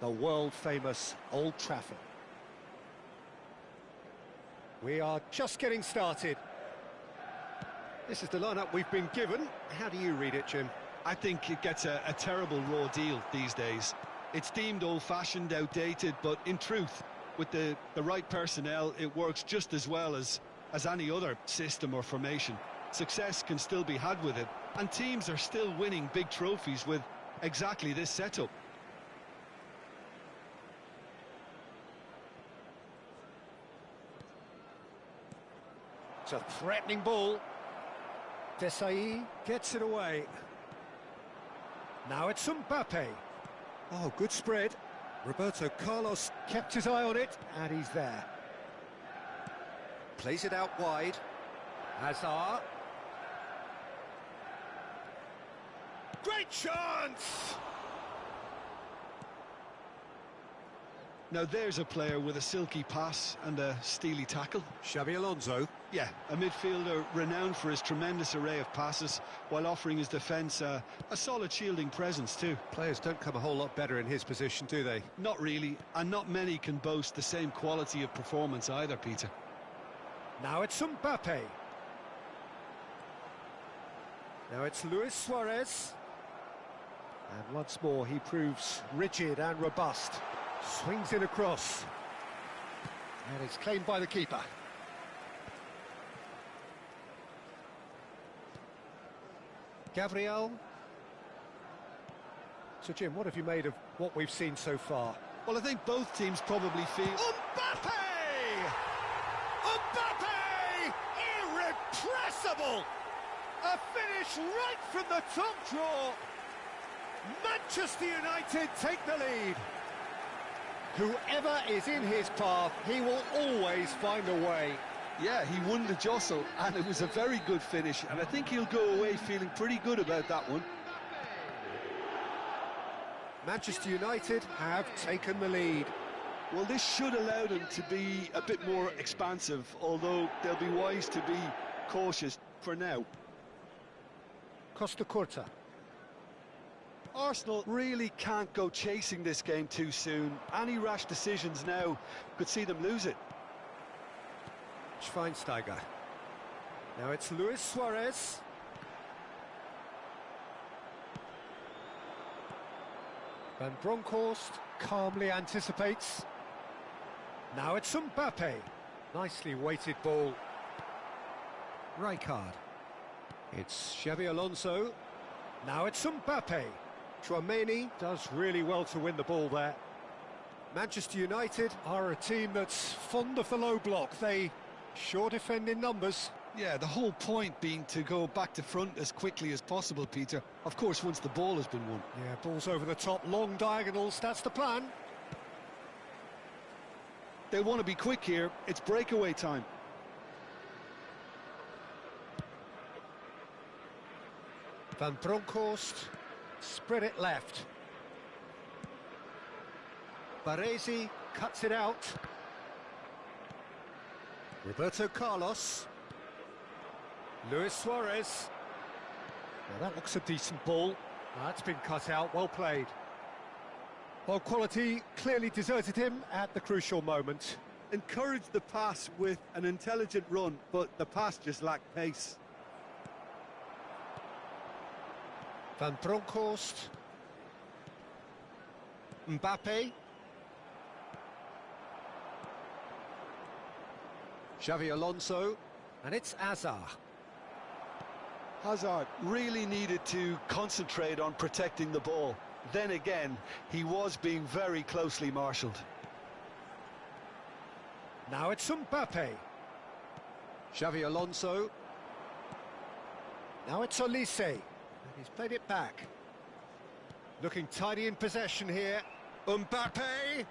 The world-famous Old Trafford. We are just getting started. This is the lineup we've been given. How do you read it, Jim? I think it gets a terrible raw deal these days. It's deemed old-fashioned, outdated, but in truth, with the right personnel, it works just as well as any other system or formation. Success can still be had with it, and teams are still winning big trophies with exactly this setup. It's a threatening ball. Desai gets it away. Now it's Mbappe. Oh, good spread. Roberto Carlos kept his eye on it, and he's there. Plays it out wide. Hazard. Great chance! Now there's a player with a silky pass and a steely tackle. Xabi Alonso. Yeah, a midfielder renowned for his tremendous array of passes, while offering his defence a solid shielding presence too. Players don't come a whole lot better in his position, do they? Not really, and not many can boast the same quality of performance either, Peter. Now it's Mbappe. Now it's Luis Suarez. And once more he proves rigid and robust. Swings it across. And it's claimed by the keeper. Gabriel. So, Jim, what have you made of what we've seen so far? Well, I think both teams probably feel... Mbappe! Mbappe! Irrepressible! A finish right from the top draw. Manchester United take the lead. Whoever is in his path, he will always find a way. Yeah, he won the jostle, and it was a very good finish, and I think he'll go away feeling pretty good about that one. Manchester United have taken the lead. Well, this should allow them to be a bit more expansive, although they'll be wise to be cautious for now. Costa Curta. Arsenal really can't go chasing this game too soon. Any rash decisions now could see them lose it. Schweinsteiger. Now it's Luis Suarez. Van Bronckhorst calmly anticipates. Now it's Mbappe. Nicely weighted ball. Rijkaard. It's Xabi Alonso. Now it's Mbappe. Tchouaméni does really well to win the ball there. Manchester United are a team that's fond of the low block. They sure defend in numbers. Yeah, the whole point being to go back to front as quickly as possible, Peter. Of course, once the ball has been won. Yeah, balls over the top, long diagonals, that's the plan. They want to be quick here. It's breakaway time. Van Bronckhorst, spread it left. Baresi cuts it out. Roberto Carlos. Luis Suarez. Now that looks a decent ball. That's been cut out, well played. Well, quality clearly deserted him at the crucial moment. Encouraged the pass with an intelligent run, but the pass just lacked pace. Van Bronckhorst. Mbappe. Xabi Alonso. And it's Hazard. Hazard really needed to concentrate on protecting the ball. Then again, he was being very closely marshalled. Now it's Mbappe. Xabi Alonso. Now it's Olise. And he's played it back. Looking tidy in possession here. Mbappe!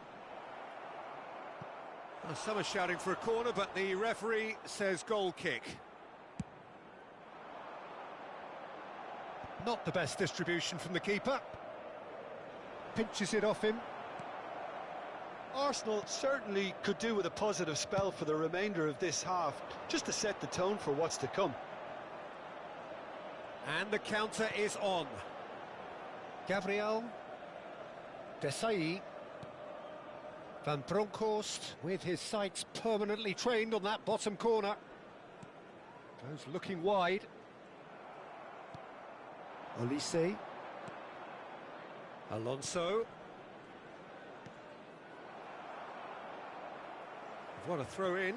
Well, some are shouting for a corner, but the referee says goal kick. Not the best distribution from the keeper. Pinches it off him. Arsenal certainly could do with a positive spell for the remainder of this half, just to set the tone for what's to come. And the counter is on. Gabriel. Desai. Van Bronckhorst with his sights permanently trained on that bottom corner. Goes looking wide. Olise. Alonso. What a throw in.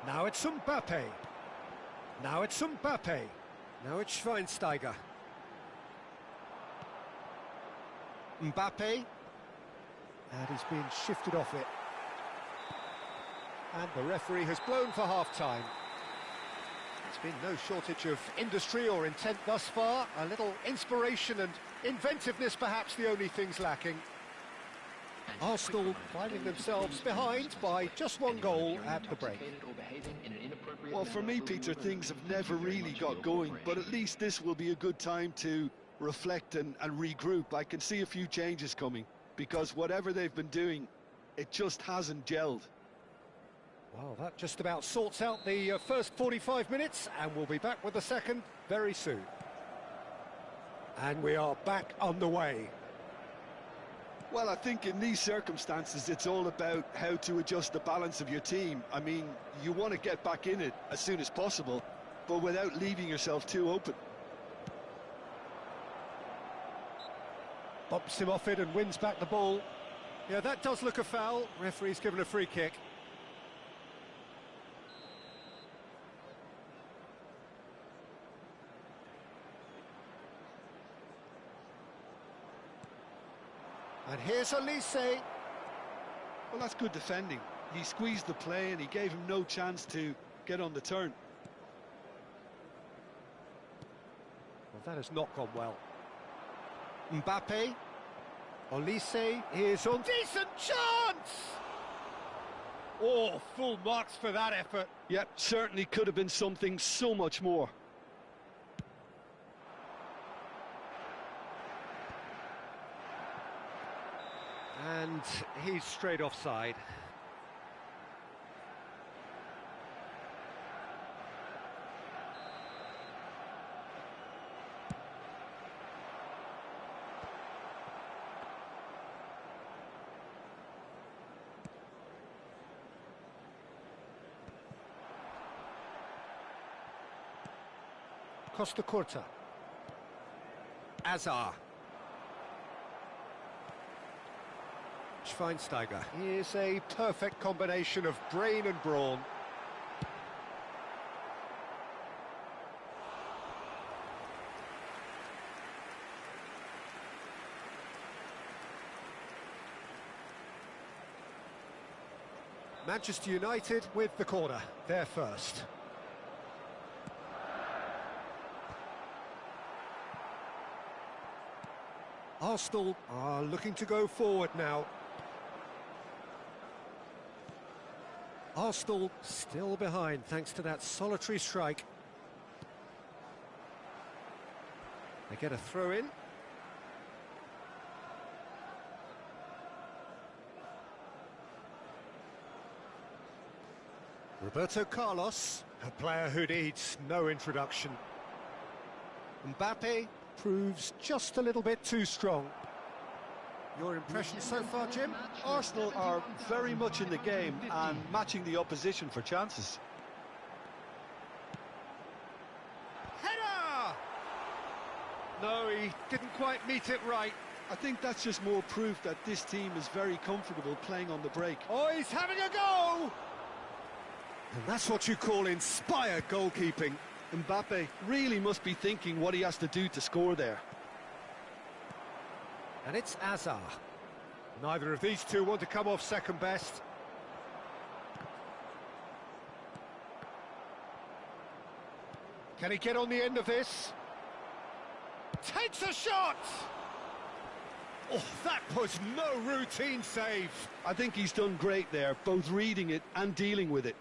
Now it's Mbappe. Now it's Mbappe. Now it's Schweinsteiger. Mbappe. And he's been shifted off it. And the referee has blown for half-time. There's been no shortage of industry or intent thus far. A little inspiration and inventiveness, perhaps the only things lacking. Arsenal finding themselves behind by just one goal at the break. Well, for me, Peter, things have never really got going, but at least this will be a good time to reflect and regroup. I can see a few changes coming, because whatever they've been doing, it just hasn't gelled. Well, that just about sorts out the first 45 minutes, and we'll be back with the second very soon. And we are back underway. Well, I think in these circumstances, it's all about how to adjust the balance of your team. I mean, you want to get back in it as soon as possible, but without leaving yourself too open. Bumps him off it and wins back the ball. Yeah, that does look a foul. Referee's given a free kick. And here's Olise. Well, that's good defending. He squeezed the play and he gave him no chance to get on the turn. Well, that has not gone well. Mbappe. Olise is on. Decent chance! Oh, full marks for that effort. Yep, certainly could have been something so much more. And he's straight offside. Costa Curta. Azar. Schweinsteiger. Here's a perfect combination of brain and brawn. Manchester United with the corner. They're first. Arsenal are looking to go forward now. Arsenal still behind thanks to that solitary strike. They get a throw in. Roberto Carlos, a player who needs no introduction. Mbappe proves just a little bit too strong. Your impression so far, Jim? Arsenal are very much in the game and matching the opposition for chances. Header! No, he didn't quite meet it right. I think that's just more proof that this team is very comfortable playing on the break. Oh, he's having a go! And that's what you call inspired goalkeeping. Mbappe really must be thinking what he has to do to score there. And it's Azar. Neither of these two want to come off second best. Can he get on the end of this? Takes a shot! Oh, that was no routine save. I think he's done great there, both reading it and dealing with it.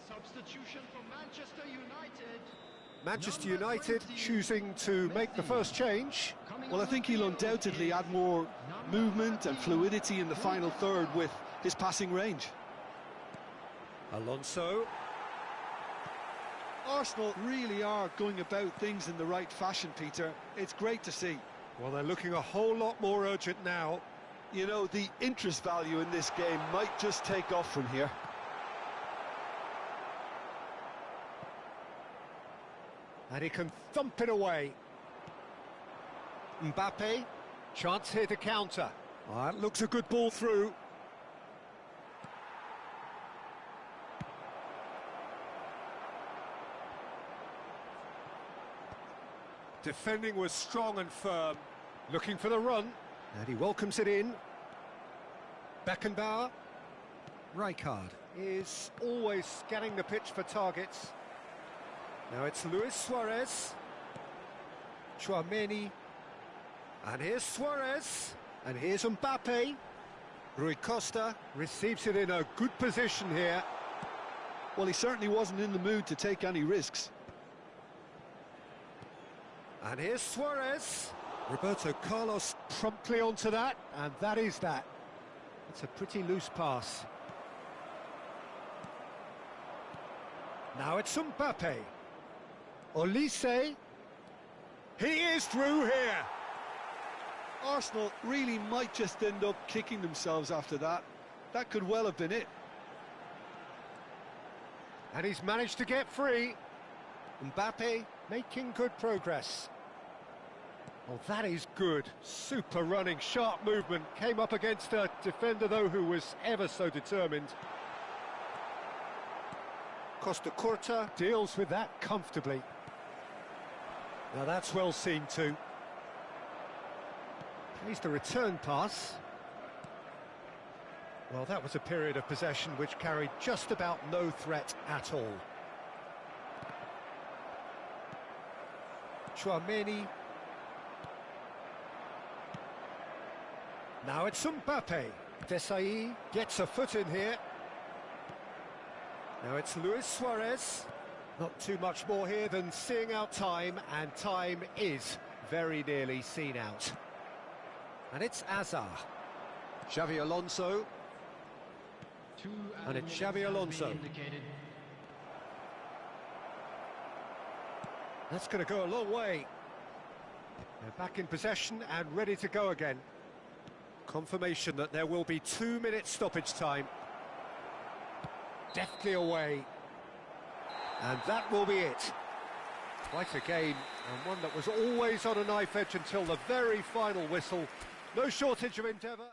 Substitution for Manchester United. Manchester United choosing to make the first change. Well, I think he'll undoubtedly add more movement and fluidity in the final third with his passing range. Alonso. Arsenal really are going about things in the right fashion, Peter. It's great to see. Well, they're looking a whole lot more urgent now. You know, the interest value in this game might just take off from here. And he can thump it away. Mbappe, chance here to counter. That looks a good ball through. Defending was strong and firm. Looking for the run. And he welcomes it in. Beckenbauer. Rijkaard is always scanning the pitch for targets. Now it's Luis Suarez. Tchouaméni. And here's Suarez. And here's Mbappe. Rui Costa receives it in a good position here. Well, he certainly wasn't in the mood to take any risks. And here's Suarez. Roberto Carlos promptly onto that, and that is that. It's a pretty loose pass. Now it's Mbappe. Olise. He is through here. Arsenal really might just end up kicking themselves after that. That could well have been it. And he's managed to get free. Mbappe making good progress. Oh, that is good. Super running, sharp movement. Came up against a defender, though, who was ever so determined. Costa Curta deals with that comfortably. Now that's well seen too. Plays the return pass. Well, that was a period of possession which carried just about no threat at all. Tchouaméni. Now it's Mbappe. Desailly gets a foot in here. Now it's Luis Suarez. Not too much more here than seeing out time, and time is very nearly seen out. And it's Hazard. Xavi Alonso. And it's Xavi Alonso. That's going to go a long way. They're back in possession and ready to go again. Confirmation that there will be 2 minutes stoppage time. Deftly away. And that will be it. Quite a game, and one that was always on a knife edge until the very final whistle. No shortage of endeavour.